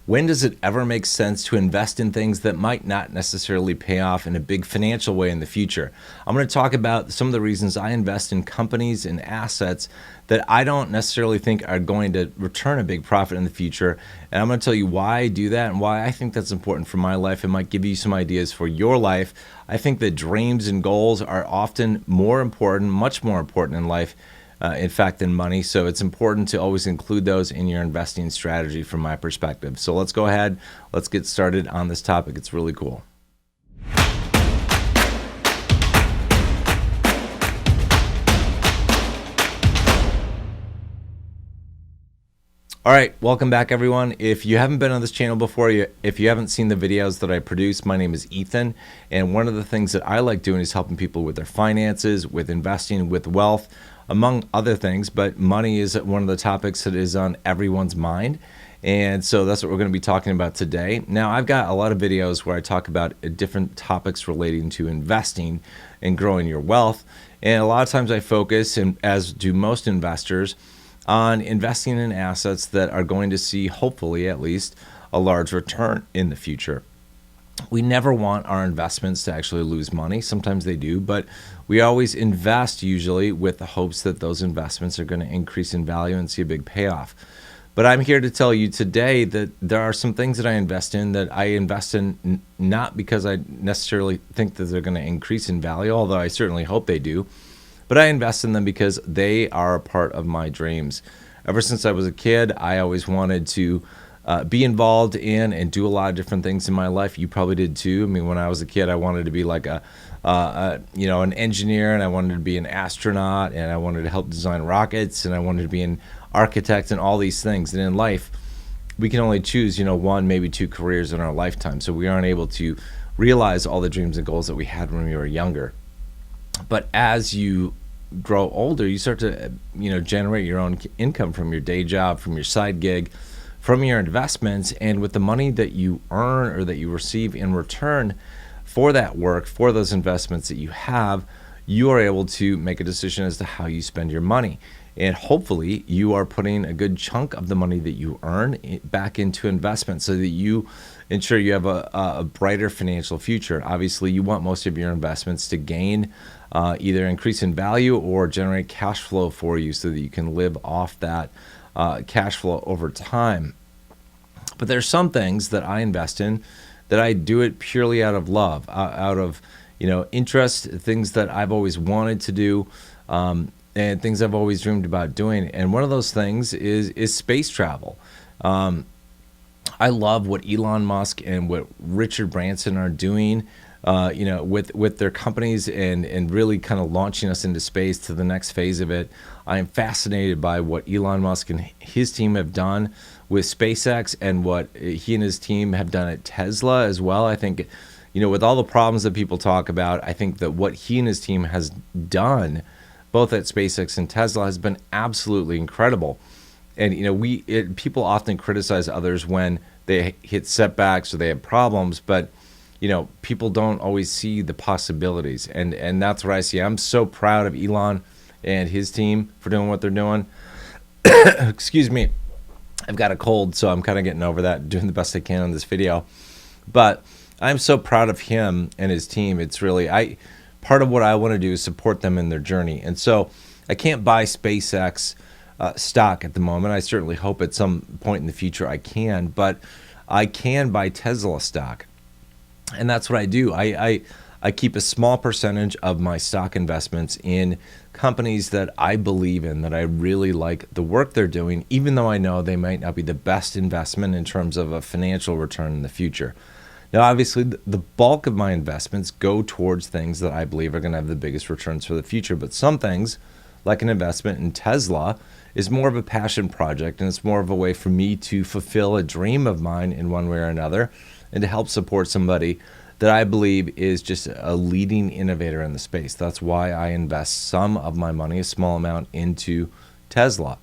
When does it ever make sense to invest in things that might not necessarily pay off in a big financial way in the future? I'm going to talk about some of the reasons I invest in companies and assets that I don't necessarily think are going to return a big profit in the future. And I'm going to tell you why I do that and why I think that's important for my life. It might give you some ideas for your life. I think that dreams and goals are often more important, much more important in life, in fact, than money. So it's important to always include those in your investing strategy from my perspective. So let's go ahead. Let's get started on this topic. It's really cool. All right, welcome back, everyone. If you haven't been on this channel before, if you haven't seen the videos that I produce, my name is Ethan, and one of the things that I like doing is helping people with their finances, with investing, with wealth, among other things, but money is one of the topics that is on everyone's mind, and so that's what we're going to be talking about today. Now, I've got a lot of videos where I talk about different topics relating to investing and growing your wealth, and a lot of times I focus, and as do most investors, on investing in assets that are going to see, hopefully at least, a large return in the future. We never want our investments to actually lose money. Sometimes they do, but we always invest usually with the hopes that those investments are going to increase in value and see a big payoff. But I'm here to tell you today that there are some things that I invest in not because I necessarily think that they're going to increase in value, although I certainly hope they do. But I invest in them because they are a part of my dreams. Ever since I was a kid, I always wanted to be involved in and do a lot of different things in my life. You probably did too. I mean, when I was a kid, I wanted to be like an engineer, and I wanted to be an astronaut, and I wanted to help design rockets, and I wanted to be an architect, and all these things. And in life, we can only choose, one, maybe two careers in our lifetime. So we aren't able to realize all the dreams and goals that we had when we were younger. But as you grow older, you start to, generate your own income from your day job, from your side gig, from your investments. And with the money that you earn or that you receive in return for that work, for those investments that you have, you are able to make a decision as to how you spend your money. And hopefully you are putting a good chunk of the money that you earn back into investment so that you ensure you have a brighter financial future. Obviously, you want most of your investments to gain either increase in value or generate cash flow for you so that you can live off that cash flow over time. But there's some things that I invest in that I do it purely out of love, out of interest, things that I've always wanted to do, and things I've always dreamed about doing. And one of those things is space travel. I love what Elon Musk and what Richard Branson are doing, with their companies and really kind of launching us into space to the next phase of it. I am fascinated by what Elon Musk and his team have done with SpaceX and what he and his team have done at Tesla as well. I think, with all the problems that people talk about, I think that what he and his team has done, both at SpaceX and Tesla, has been absolutely incredible. And people often criticize others when they hit setbacks or they have problems, but people don't always see the possibilities, and that's what I see. I'm so proud of Elon and his team for doing what they're doing. Excuse me, I've got a cold, so I'm kind of getting over that, doing the best I can on this video. But I'm so proud of him and his team. It's really part of what I want to do is support them in their journey, and so I can't buy SpaceX stock at the moment. I certainly hope at some point in the future I can, but I can buy Tesla stock. And that's what I do. I keep a small percentage of my stock investments in companies that I believe in, that I really like the work they're doing, even though I know they might not be the best investment in terms of a financial return in the future. Now, obviously, the bulk of my investments go towards things that I believe are going to have the biggest returns for the future. But some things, like an investment in Tesla, is more of a passion project, and it's more of a way for me to fulfill a dream of mine in one way or another, and to help support somebody that I believe is just a leading innovator in the space. That's why I invest some of my money, a small amount, into Tesla.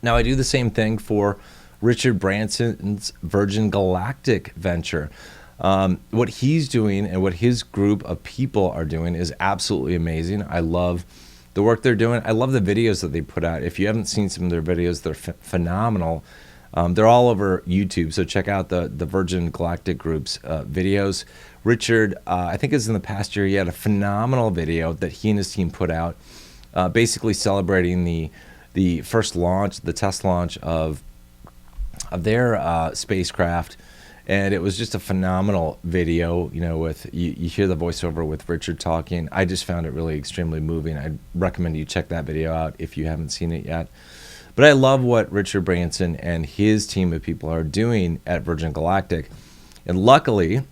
Now, I do the same thing for Richard Branson's Virgin Galactic venture. What he's doing and what his group of people are doing is absolutely amazing. I love the work they're doing. I love the videos that they put out. If you haven't seen some of their videos, they're phenomenal. They're all over YouTube, so check out the Virgin Galactic Group's videos. Richard, I think is in the past year, he had a phenomenal video that he and his team put out, basically celebrating the first launch, the test launch of their spacecraft. And it was just a phenomenal video, you know, with you hear the voiceover with Richard talking. I just found it really extremely moving. I'd recommend you check that video out if you haven't seen it yet. But I love what Richard Branson and his team of people are doing at Virgin Galactic. And luckily,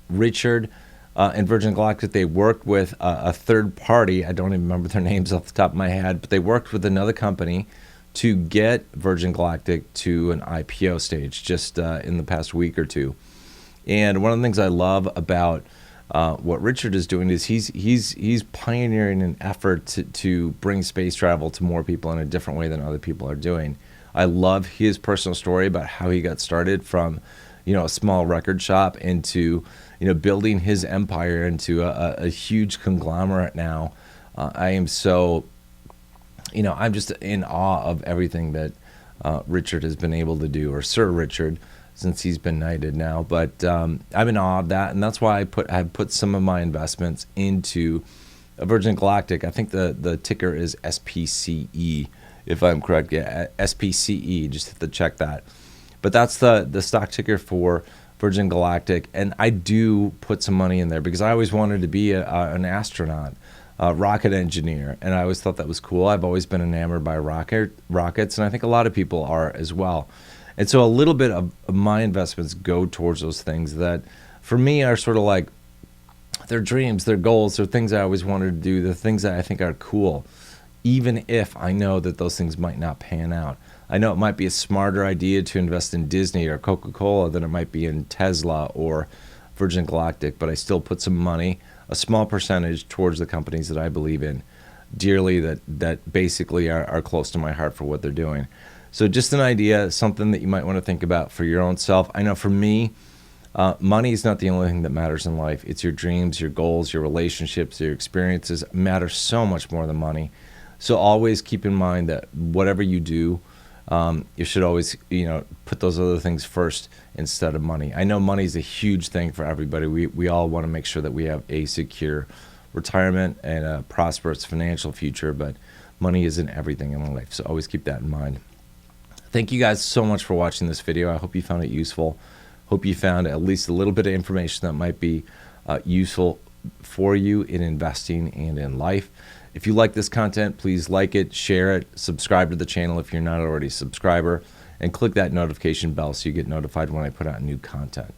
Richard and Virgin Galactic, they worked with a third party. I don't even remember their names off the top of my head, but they worked with another company to get Virgin Galactic to an IPO stage just in the past week or two. And one of the things I love about what Richard is doing is he's pioneering an effort to bring space travel to more people in a different way than other people are doing. I love his personal story about how he got started from, you know, a small record shop into, you know, building his empire into a huge conglomerate now. I am so, you know, I'm just in awe of everything that Richard has been able to do, or Sir Richard, since he's been knighted now. But I'm in awe of that, and that's why I've put some of my investments into Virgin Galactic. I think the ticker is SPCE, if I'm correct. Yeah, SPCE. Just have to check that. But that's the stock ticker for Virgin Galactic, and I do put some money in there because I always wanted to be an astronaut. Rocket engineer, and I always thought that was cool. I've always been enamored by rockets, and I think a lot of people are as well. And so a little bit of my investments go towards those things that, for me, are sort of like their dreams, their goals, they're things I always wanted to do, the things that I think are cool, even if I know that those things might not pan out. I know it might be a smarter idea to invest in Disney or Coca-Cola than it might be in Tesla or Virgin Galactic, but I still put some money, a small percentage, towards the companies that I believe in dearly, that basically are close to my heart for what they're doing. So just an idea, something that you might want to think about for your own self. I know for me, money is not the only thing that matters in life. It's your dreams, your goals, your relationships, your experiences matter so much more than money. So always keep in mind that whatever you do, you should always, you know, put those other things first instead of money. I know money is a huge thing for everybody. We all want to make sure that we have a secure retirement and a prosperous financial future, but money isn't everything in life. So always keep that in mind. Thank you guys so much for watching this video. I hope you found it useful. Hope you found at least a little bit of information that might be useful for you in investing and in life. If you like this content, please like it, share it, subscribe to the channel if you're not already a subscriber, and click that notification bell so you get notified when I put out new content.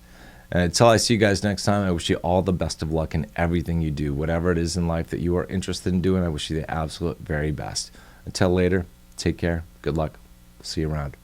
And until I see you guys next time, I wish you all the best of luck in everything you do. Whatever it is in life that you are interested in doing, I wish you the absolute very best. Until later, take care, good luck, see you around.